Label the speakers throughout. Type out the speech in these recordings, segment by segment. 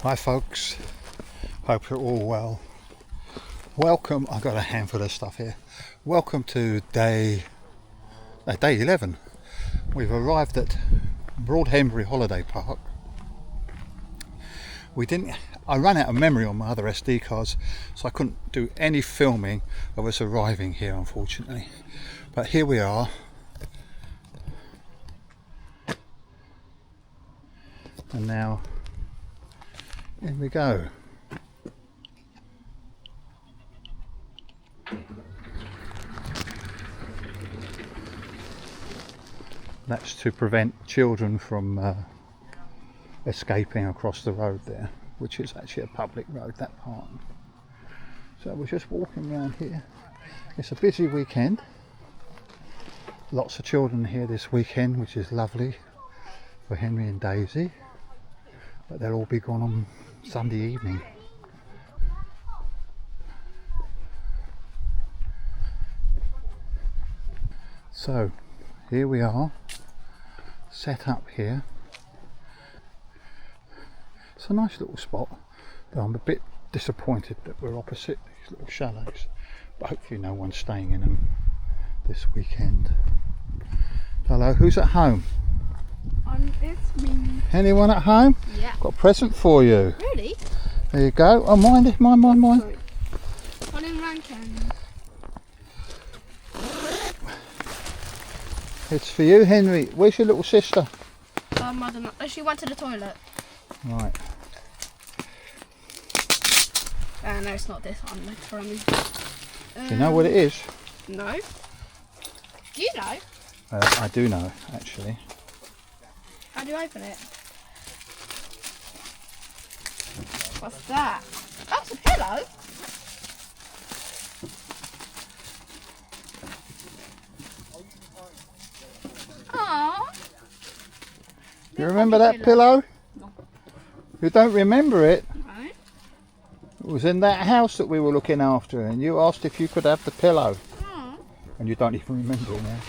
Speaker 1: Hi folks, hope you're all well. Welcome, I've got a handful of stuff here. Welcome to day 11. We've arrived at Broadhenbury Holiday Park. I ran out of memory on my other SD cards, so I couldn't do any filming of us arriving here, unfortunately. But here we are. And now, here we go. That's to prevent children from escaping across the road there, which is actually a public road, that part. So we're just walking around here. It's a busy weekend. Lots of children here this weekend, which is lovely for Henry and Daisy. But they'll all be gone on Sunday evening. So here we are, set up here. It's a nice little spot, though I'm a bit disappointed that we're opposite these little chalets, but hopefully no one's staying in them this weekend. Hello, who's at home?
Speaker 2: It's me.
Speaker 1: Anyone at home?
Speaker 2: Yeah.
Speaker 1: Got a present for you.
Speaker 2: Really?
Speaker 1: There you go. Oh, mine.
Speaker 2: Sorry. One in Rankin.
Speaker 1: It's for you, Henry. Where's your little sister?
Speaker 2: I don't know. She went to the toilet.
Speaker 1: Right.
Speaker 2: No, it's not this one. It's from me.
Speaker 1: Do you know what it is?
Speaker 2: No. Do you know?
Speaker 1: I do know, actually.
Speaker 2: How do you open it? What's that? That's a pillow. Aww.
Speaker 1: You remember that pillow?
Speaker 2: No.
Speaker 1: You don't remember it?
Speaker 2: No.
Speaker 1: It was in that house that we were looking after, and you asked if you could have the pillow.
Speaker 2: Aww.
Speaker 1: And you don't even remember it now.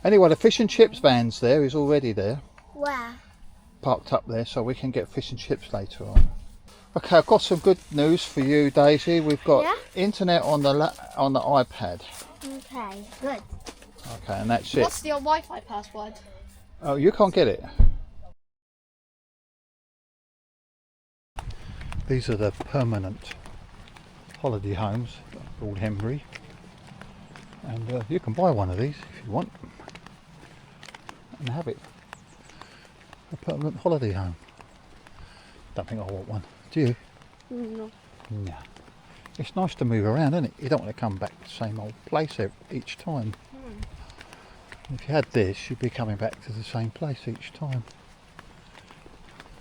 Speaker 1: Anyway, the fish and chips van's there, is already there.
Speaker 2: Where?
Speaker 1: Parked up there, so we can get fish and chips later on. Okay, I've got some good news for you, Daisy. We've got internet on the iPad.
Speaker 2: Okay, good.
Speaker 1: Okay, and that's it.
Speaker 2: What's your Wi-Fi password?
Speaker 1: Oh, you can't get it. These are the permanent holiday homes at Broadhenbury, and you can buy one of these if you want and have it. A permanent holiday home. Don't think I want one. Do you?
Speaker 2: No.
Speaker 1: No. It's nice to move around, isn't it? You don't want to come back to the same old place each time. If you had this, you'd be coming back to the same place each time.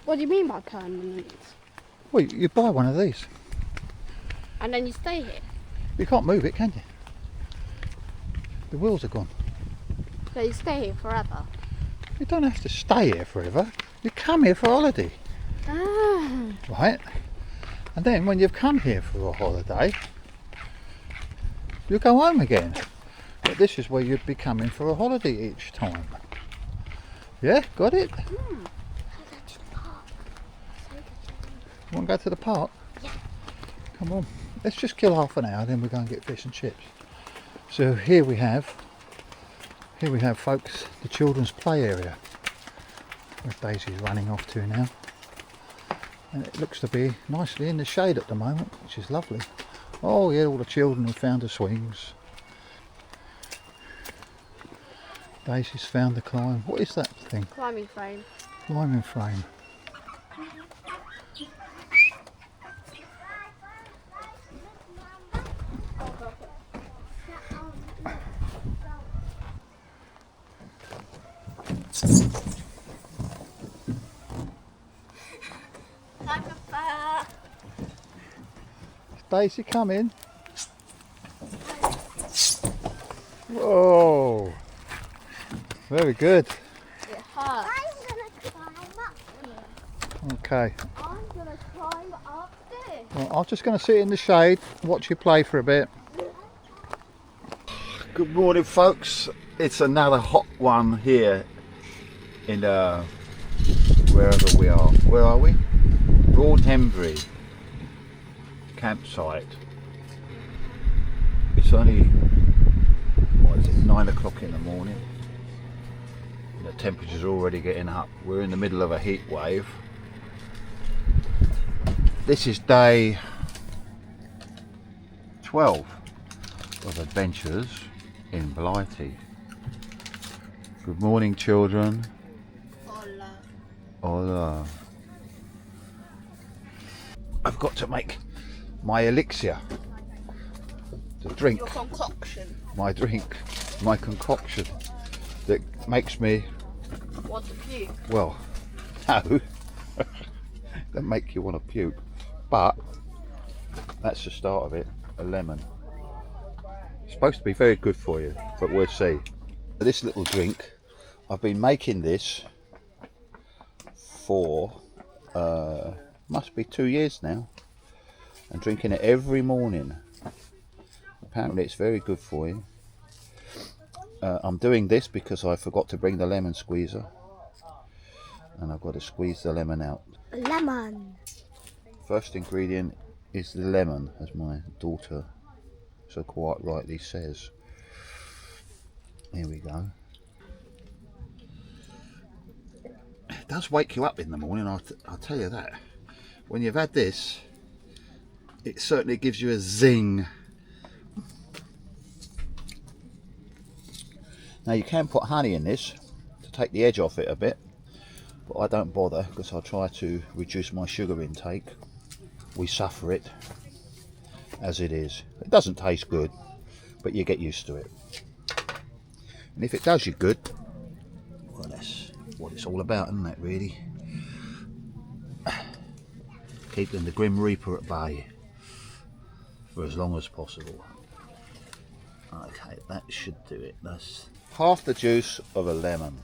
Speaker 2: What do you mean by permanent?
Speaker 1: Well, you buy one of these.
Speaker 2: And then you stay here?
Speaker 1: You can't move it, can you? The wheels are gone.
Speaker 2: So you stay here forever?
Speaker 1: You don't have to stay here forever. You come here for a holiday.
Speaker 2: Ah.
Speaker 1: Right? And then when you've come here for a holiday, you go home again. But this is where you'd be coming for a holiday each time. Yeah, got it? Want to go to the park?
Speaker 2: Yeah.
Speaker 1: Come on, let's just kill half an hour, then we'll go and get fish and chips. So here we have, folks, the children's play area, where Daisy's running off to now. And it looks to be nicely in the shade at the moment, which is lovely. Oh yeah, all the children have found the swings. Daisy's found the climb. What is that thing?
Speaker 2: Climbing frame.
Speaker 1: Climbing frame. Daisy, come in. Whoa. Very good.
Speaker 2: It hurts.
Speaker 3: I'm gonna climb up here.
Speaker 1: Okay.
Speaker 3: I'm gonna climb up this.
Speaker 1: Well, I'm just going to sit in the shade, watch you play for a bit. Good morning, folks. It's another hot one here in wherever we are. Where are we? Pembury campsite. It's only, what is it, 9 o'clock in the morning. The temperature's already getting up. We're in the middle of a heat wave. This is day 12 of adventures in Blighty. Good morning, children.
Speaker 2: Hola.
Speaker 1: Hola. I've got to make my elixir. The drink.
Speaker 2: Your concoction.
Speaker 1: My drink. My concoction. That makes me,
Speaker 2: Want to puke?
Speaker 1: well, no. That make you want to puke. But that's the start of it. A lemon. It's supposed to be very good for you, but we'll see. This little drink, I've been making this for must be 2 years now, and drinking it every morning. Apparently it's very good for you. I'm doing this because I forgot to bring the lemon squeezer, and I've got to squeeze the lemon out.
Speaker 3: Lemon.
Speaker 1: First ingredient is the lemon, as my daughter so quite rightly says. Here we go. It does wake you up in the morning, I'll tell you that. When you've had this, it certainly gives you a zing. Now you can put honey in this to take the edge off it a bit, but I don't bother because I try to reduce my sugar intake. We suffer it as it is. It doesn't taste good, but you get used to it. And if it does you good, well, that's what it's all about, isn't it, really? Keeping the Grim Reaper at bay for as long as possible. Okay, that should do it. That's half the juice of a lemon.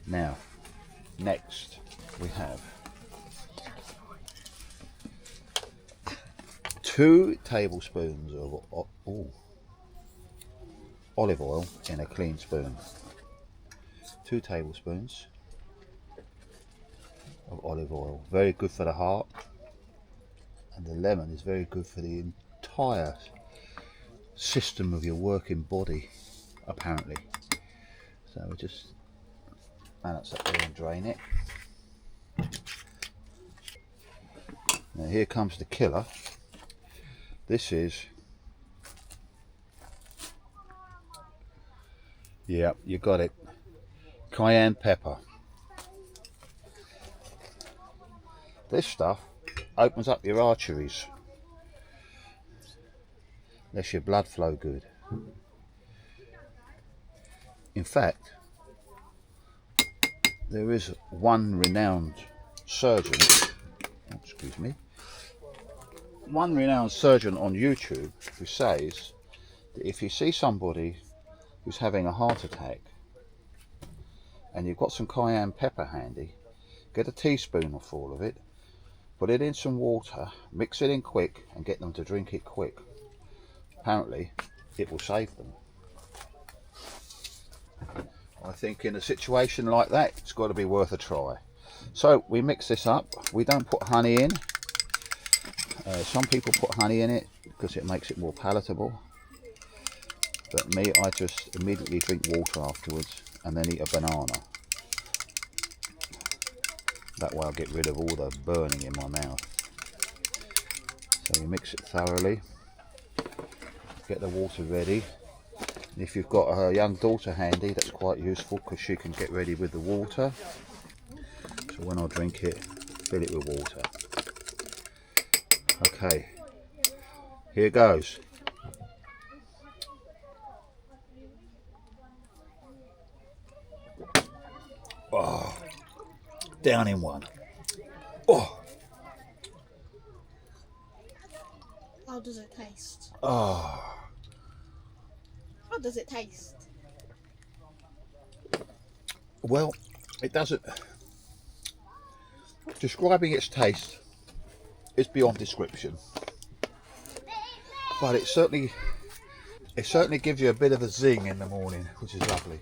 Speaker 1: Now, next we have 2 tablespoons of olive oil in a clean spoon. 2 tablespoons of olive oil. Very good for the heart, and the lemon is very good for the entire system of your working body, apparently. So we just balance up there and drain it. Now here comes the killer. This is, yeah, you got it, cayenne pepper. This stuff opens up your arteries, lets your blood flow good. In fact, there is one renowned surgeon, excuse me, one renowned surgeon on YouTube who says that if you see somebody who's having a heart attack and you've got some cayenne pepper handy, get a teaspoonful of it, put it in some water, mix it in quick and get them to drink it quick. Apparently it will save them. I think in a situation like that it's got to be worth a try. So we mix this up. We don't put honey in. Some people put honey in it because it makes it more palatable, but me, I just immediately drink water afterwards and then eat a banana. That way I'll get rid of all the burning in my mouth. So you mix it thoroughly, get the water ready. And if you've got a young daughter handy, that's quite useful because she can get ready with the water. So when I drink it, fill it with water. Okay, here goes. Oh, down in one. Oh,
Speaker 2: How does it taste?
Speaker 1: oh.
Speaker 2: How does it taste?
Speaker 1: Well, it doesn't. Describing its taste is beyond description, but it certainly gives you a bit of a zing in the morning, which is lovely.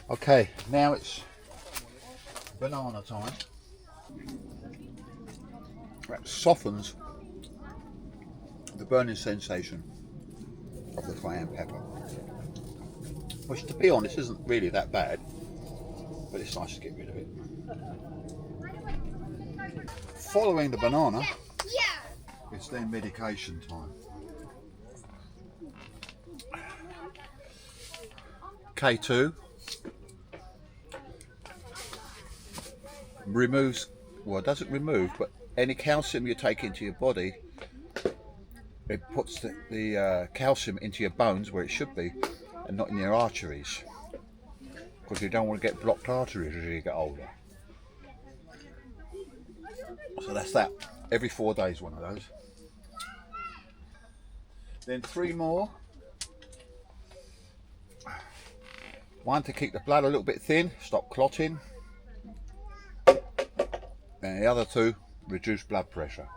Speaker 1: Okay, now it's banana time. That softens the burning sensation of the cayenne pepper, which, to be honest, isn't really that bad, but it's nice to get rid of it. Following the banana, it's then medication time. K2 removes, well, it doesn't remove, but any calcium you take into your body, it puts the calcium into your bones where it should be and not in your arteries, because you don't want to get blocked arteries as you get older. So that's that. Every 4 days, one of those. Then 3 more. One to keep the blood a little bit thin, stop clotting. And the other 2, reduce blood pressure.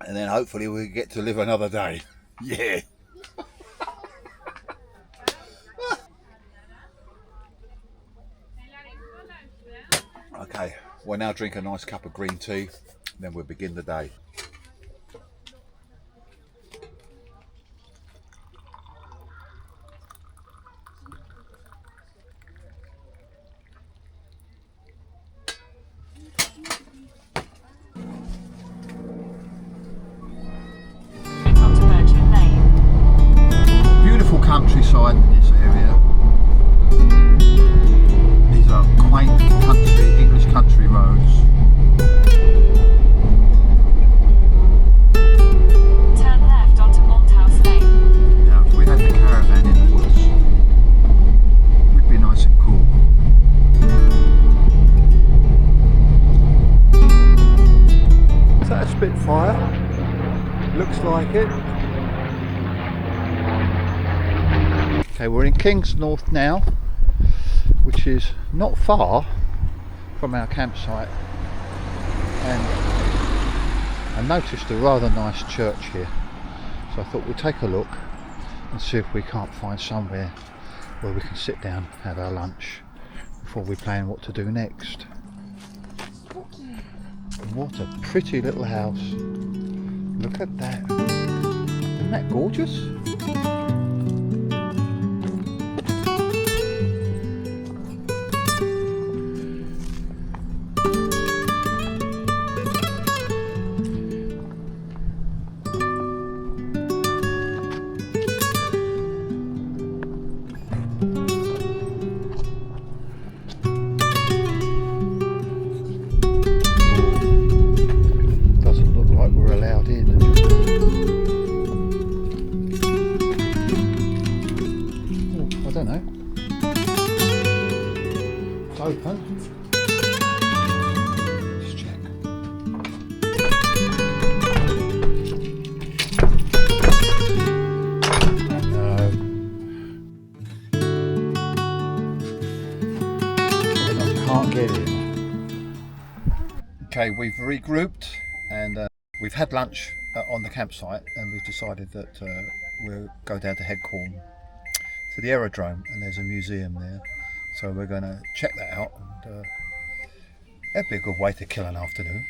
Speaker 1: And then hopefully we'll get to live another day. Yeah. Okay, we'll now drink a nice cup of green tea, then we'll begin the day. Beautiful countryside in this area. These are quaint English country roads.
Speaker 4: Turn left onto Malthouse Lane.
Speaker 1: Now, if we had the caravan in the woods, we'd be nice and cool. Is that a Spitfire? Looks like it. Okay, we're in Kings North now, which is not far from our campsite, and I noticed a rather nice church here, so I thought we'd take a look and see if we can't find somewhere where we can sit down, have our lunch before we plan what to do next. What a pretty little house. Look at that. Isn't that gorgeous? Doesn't look like we're allowed in. Oh, I don't know. It's open. Let's check. No. I can't get in. Okay, we've regrouped and we've had lunch on the campsite, and we've decided that we'll go down to Headcorn to the aerodrome, and there's a museum there, so we're going to check that out, and that'd be a good way to kill an afternoon,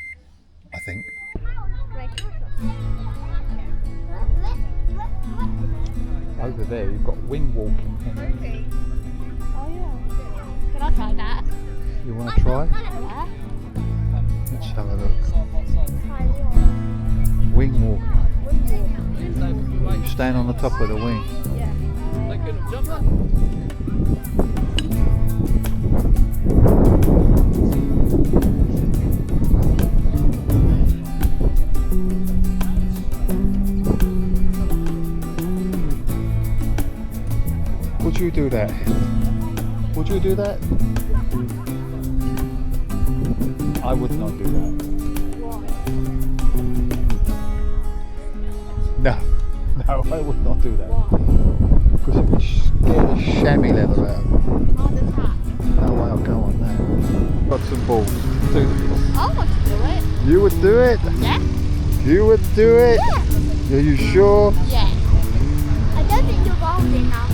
Speaker 1: I think. Over there you've got wing walking.
Speaker 3: Oh yeah. Can I try that?
Speaker 1: You want to try?
Speaker 3: Yeah.
Speaker 1: Let's have a look. Wing walking. You stand on the top of the wing. Would you do that? Would you do that? I would not do that. No, I would not do that. Because it would scare the chamois leather out. No way I'll go on that. Got some balls. Do this.
Speaker 3: I want to do it.
Speaker 1: You would do it?
Speaker 3: Yeah.
Speaker 1: You would do it?
Speaker 3: Yeah.
Speaker 1: Are you sure?
Speaker 3: Yeah. I don't think you're bold enough.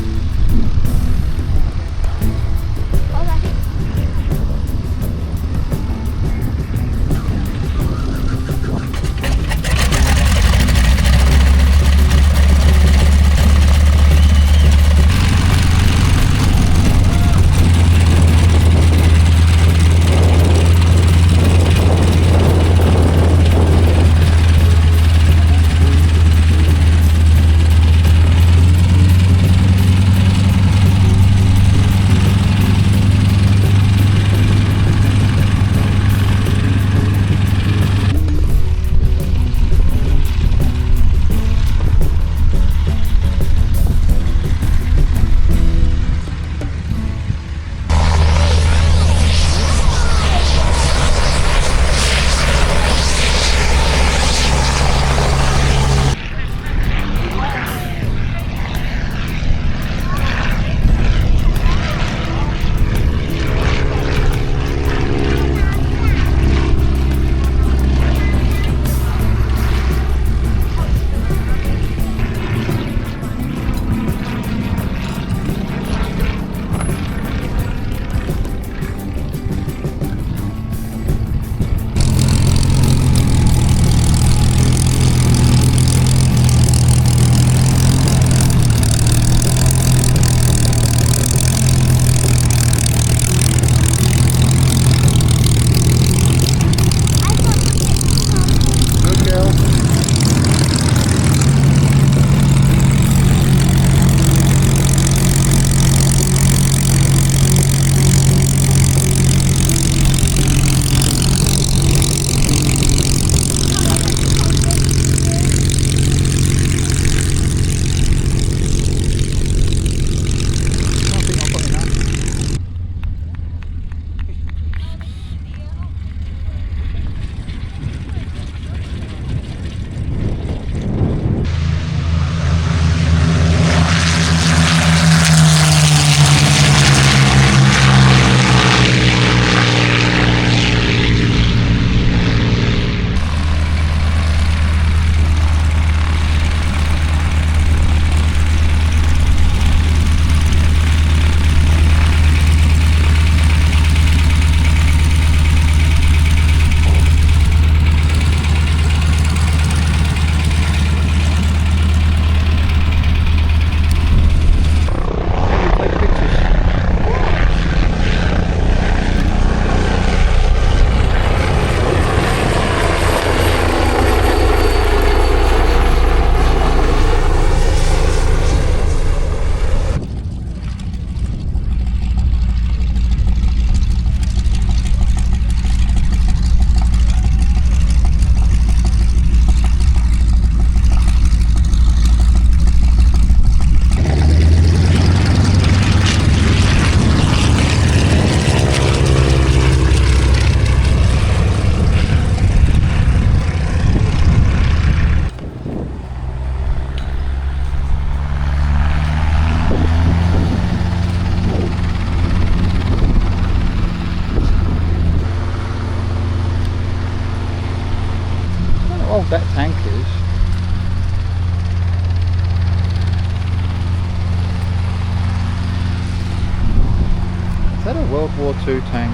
Speaker 1: 2 tank.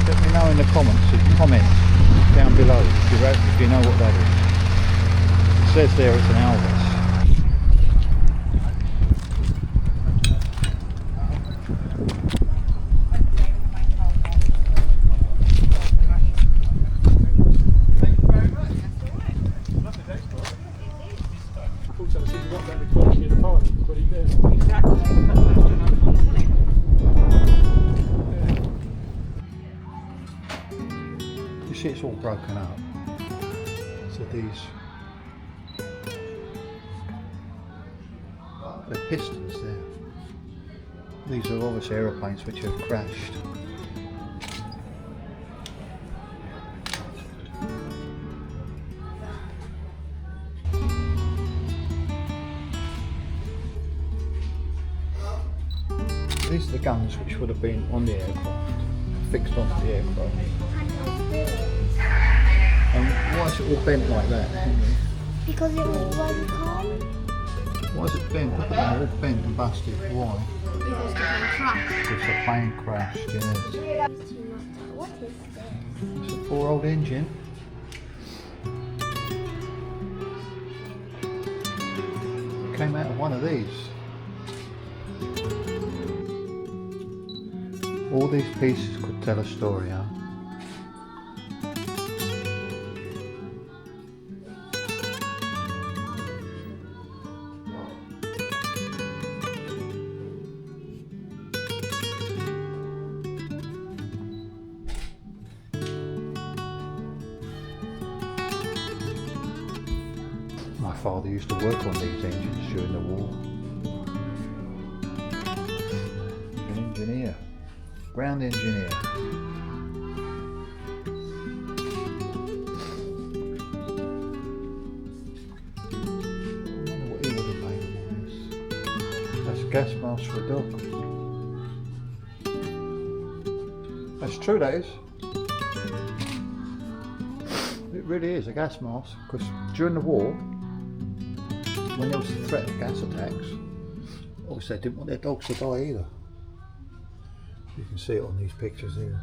Speaker 1: Let me know in the comments down below if you know what that is. It says there it's an Alvis. You see it's all broken up. So these the pistons there. These are obviously aeroplanes which have crashed. These are the guns which would have been on the aircraft, fixed onto the aircraft. And why is it all bent like that, Henry?
Speaker 3: Because it was one car.
Speaker 1: Why is it bent? Look at them all bent and busted. Why?
Speaker 2: Because the plane crashed.
Speaker 1: Because the plane crashed, yes.
Speaker 3: What is this?
Speaker 1: It's a poor old engine. It came out of one of these. All these pieces could tell a story, huh? My father used to work on these engines during the war. An engineer, ground engineer. I wonder what he would have made of this. That's a gas mask for a dog. That's true, that is. It really is a gas mask, because during the war, when there was a threat of gas attacks, obviously they didn't want their dogs to die either. You can see it on these pictures here.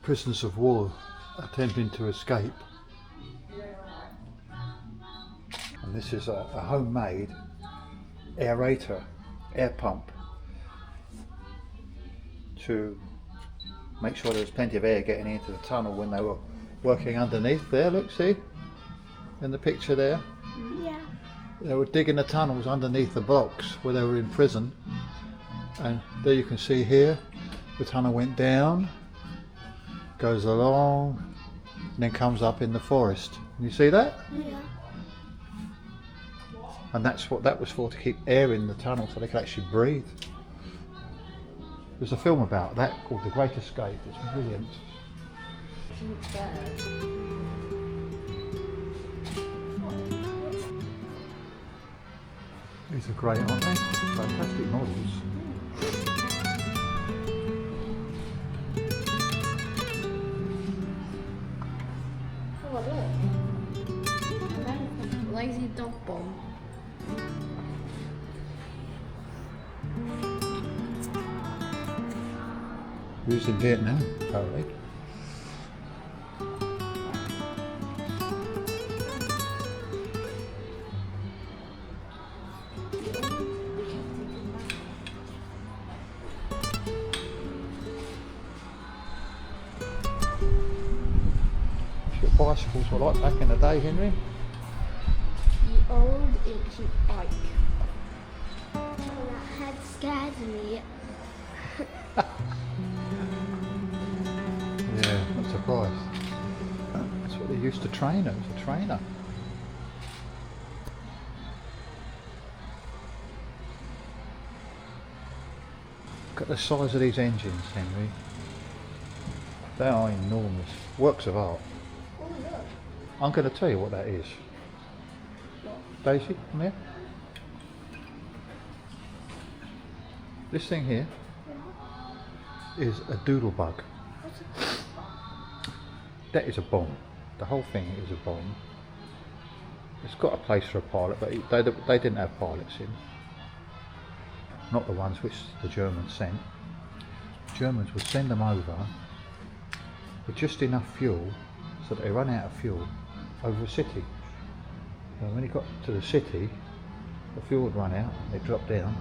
Speaker 1: Prisoners of war attempting to escape. And this is a homemade aerator, air pump, to make sure there was plenty of air getting into the tunnel when they were working underneath there. Look, see? In the picture there.
Speaker 3: Yeah.
Speaker 1: They were digging the tunnels underneath the blocks where they were in prison. And there you can see here, the tunnel went down, goes along, and then comes up in the forest. Can you see that?
Speaker 3: Yeah.
Speaker 1: And that's what that was for, to keep air in the tunnel so they could actually breathe. There's a film about that called The Great Escape. It's brilliant. These are great, aren't they? Fantastic models.
Speaker 2: Oh, look. Lazy dog bomb.
Speaker 1: Who's in Vietnam, apparently. That's what bicycles were like back in the day, Henry.
Speaker 2: The old ancient bike.
Speaker 3: That had scared me.
Speaker 1: Yeah, not surprised. That's what they used to train as a trainer. Look at the size of these engines, Henry. They are enormous. Works of art.
Speaker 2: Oh, look.
Speaker 1: I'm going to tell you what that is. Daisy, come here. This thing here is a doodle bug. That is a bomb. The whole thing is a bomb. It's got a place for a pilot, but they didn't have pilots in. Not the ones which the Germans sent. The Germans would send them over with just enough fuel so that they run out of fuel over a city. And when he got to the city, the fuel would run out, they dropped down,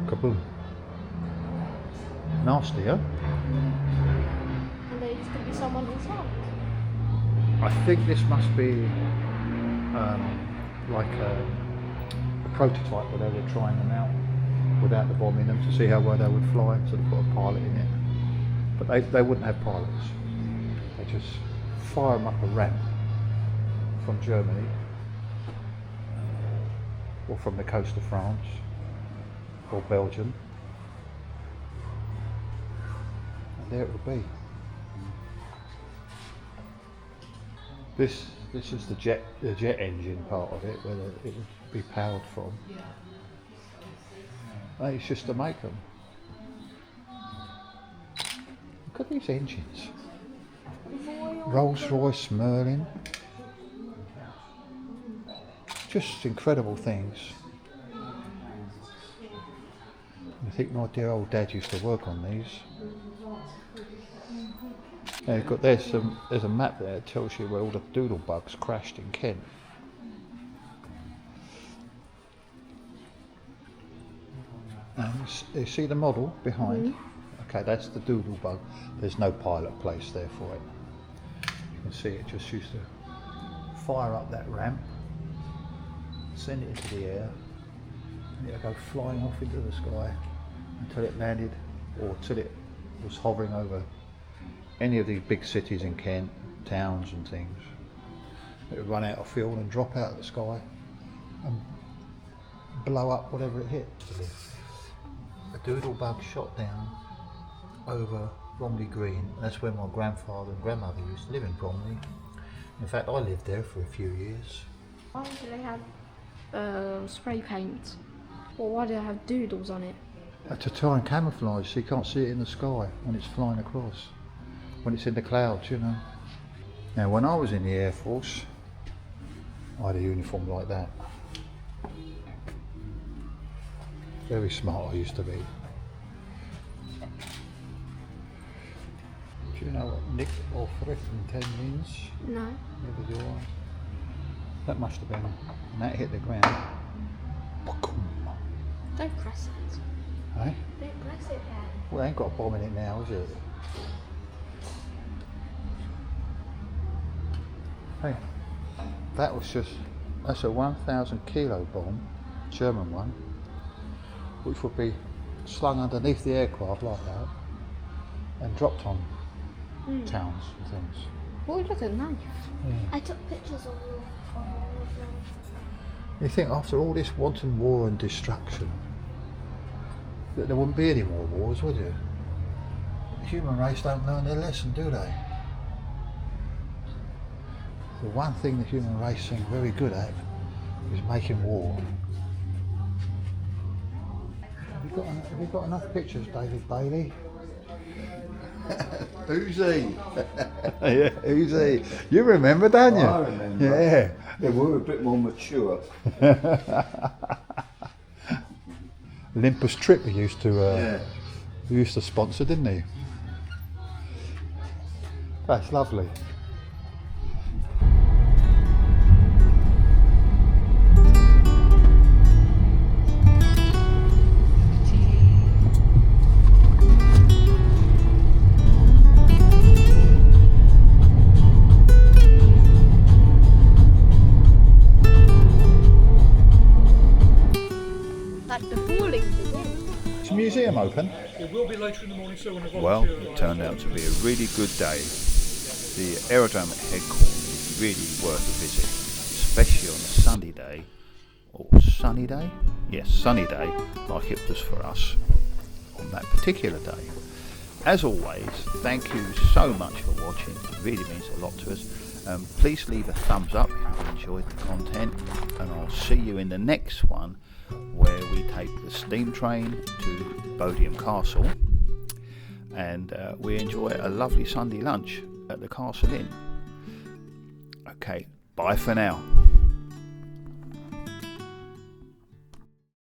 Speaker 1: kaboom. Nasty, huh?
Speaker 3: And there's going to be someone inside.
Speaker 1: I think this must be like a prototype where they were trying them out without the bomb in them to see how well they would fly, so they put a pilot in it. But they wouldn't have pilots. They just fire them up a ramp from Germany or from the coast of France or Belgium, and there it would be. This is the jet engine part of it, where it would be powered from. And it's just to make them. Look at these engines. Rolls-Royce, Merlin. Just incredible things. I think my dear old dad used to work on these. Now you've got there's a map there that tells you where all the doodle bugs crashed in Kent. And you see the model behind? Okay, that's the doodle bug. There's no pilot place there for it. You can see it just used to fire up that ramp, send it into the air, and it would go flying off into the sky until it landed, or till it was hovering over any of these big cities in Kent, towns and things. It would run out of fuel and drop out of the sky and blow up whatever it hit. A doodle bug shot down over Bromley Green, and that's where my grandfather and grandmother used to live, in Bromley. In fact, I lived there for a few years.
Speaker 3: Why do they have spray paint? Or why do they have doodles on it?
Speaker 1: To try and camouflage so you can't see it in the sky when it's flying across, when it's in the clouds, you know. Now when I was in the Air Force, I had a uniform like that. Very smart I used to be. Do you know what nick or thrift in 10 means?
Speaker 3: No.
Speaker 1: Never do I. That must have been, and that hit the ground.
Speaker 3: Don't press it.
Speaker 1: Eh?
Speaker 3: Don't press it there.
Speaker 1: Well, they ain't got a bomb in it now, is it? Hey, that was that's a 1,000 kilo bomb, German one, which would be slung underneath the aircraft like that and dropped on towns and things.
Speaker 3: Oh, look at a knife.
Speaker 1: Yeah.
Speaker 3: I took pictures of you.
Speaker 1: You think after all this wanton war and destruction that there wouldn't be any more wars, would you? The human race don't learn their lesson, do they? The one thing the human race seems very good at is making war. Have you got enough pictures, David Bailey? Who's he? Yeah, who's he? You remember, don't you?
Speaker 5: I remember.
Speaker 1: Yeah.
Speaker 5: They were a bit more mature.
Speaker 1: Olympus Trip he used to sponsor, didn't he? That's lovely. Museum open?
Speaker 6: It will be later in the morning, so when the
Speaker 7: Well, it turned out to be a really good day. The aerodrome at Headcorn is really worth a visit, especially on a sunny day. Or sunny day? Yes, sunny day, like it was for us on that particular day. As always, thank you so much for watching. It really means a lot to us. Please leave a thumbs up if you enjoyed the content, and I'll see you in the next one, where we take the steam train to Bodiam Castle and we enjoy a lovely Sunday lunch at the Castle Inn. Okay, bye for now.